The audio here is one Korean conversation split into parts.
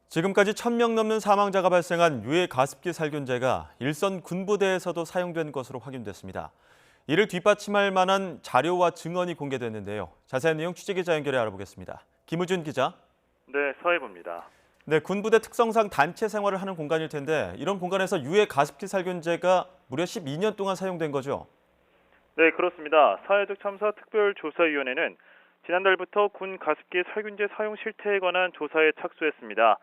지금까지 1,000명 넘는 사망자가 발생한 유해 가습기 살균제가 일선 군부대에서도 사용된 것으로 확인됐습니다. 이를 뒷받침할 만한 자료와 증언이 공개됐는데요. 자세한 내용 취재기자 연결해 알아보겠습니다. 김우준 기자. 네, 서해부입니다. 네, 군부대 특성상 단체 생활을 하는 공간일 텐데 이런 공간에서 유해 가습기 살균제가 무려 12년 동안 사용된 거죠. 네, 그렇습니다. 사회적 참사 특별조사위원회는 지난달부터 군 가습기 살균제 사용 실태에 관한 조사에 착수했습니다.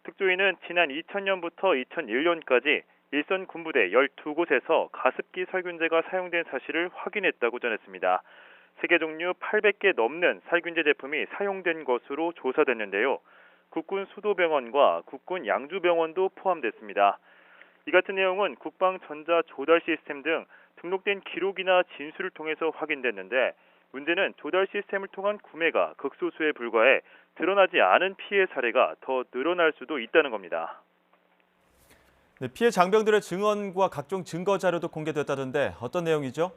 특조위는 지난 2000년부터 2001년까지 일선 군부대 12곳에서 가습기 살균제가 사용된 사실을 확인했다고 전했습니다. 세계 종류 800개 넘는 살균제 제품이 사용된 것으로 조사됐는데요. 국군 수도병원과 국군 양주병원도 포함됐습니다. 이 같은 내용은 국방 전자 조달 시스템 등 등록된 기록이나 진술을 통해서 확인됐는데 문제는 조달 시스템을 통한 구매가 극소수에 불과해 드러나지 않은 피해 사례가 더 늘어날 수도 있다는 겁니다. 네, 피해 장병들의 증언과 각종 증거 자료도 공개됐다던데 어떤 내용이죠?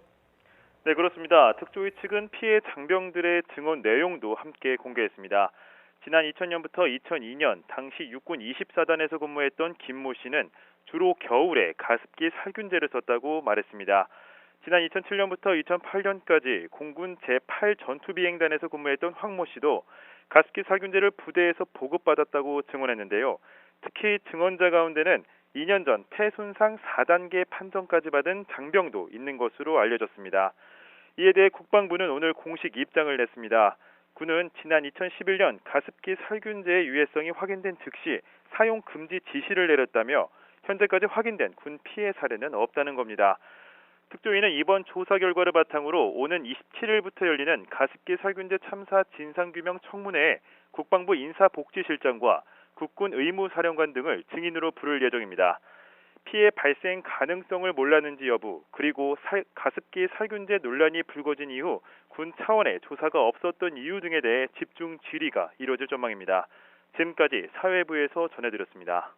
네, 그렇습니다. 특조위 측은 피해 장병들의 증언 내용도 함께 공개했습니다. 지난 2000년부터 2002년 당시 육군 24단에서 근무했던 김모 씨는 주로 겨울에 가습기 살균제를 썼다고 말했습니다. 지난 2007년부터 2008년까지 공군 제8전투비행단에서 근무했던 황모 씨도 가습기 살균제를 부대에서 보급받았다고 증언했는데요. 특히 증언자 가운데는 2년 전 폐손상 4단계 판정까지 받은 장병도 있는 것으로 알려졌습니다. 이에 대해 국방부는 오늘 공식 입장을 냈습니다. 군은 지난 2011년 가습기 살균제의 유해성이 확인된 즉시 사용 금지 지시를 내렸다며 현재까지 확인된 군 피해 사례는 없다는 겁니다. 특조위는 이번 조사 결과를 바탕으로 오는 27일부터 열리는 가습기 살균제 참사 진상규명 청문회에 국방부 인사복지실장과 국군 의무사령관 등을 증인으로 부를 예정입니다. 피해 발생 가능성을 몰랐는지 여부, 그리고 가습기 살균제 논란이 불거진 이후 군 차원의 조사가 없었던 이유 등에 대해 집중 질의가 이뤄질 전망입니다. 지금까지 사회부에서 전해드렸습니다.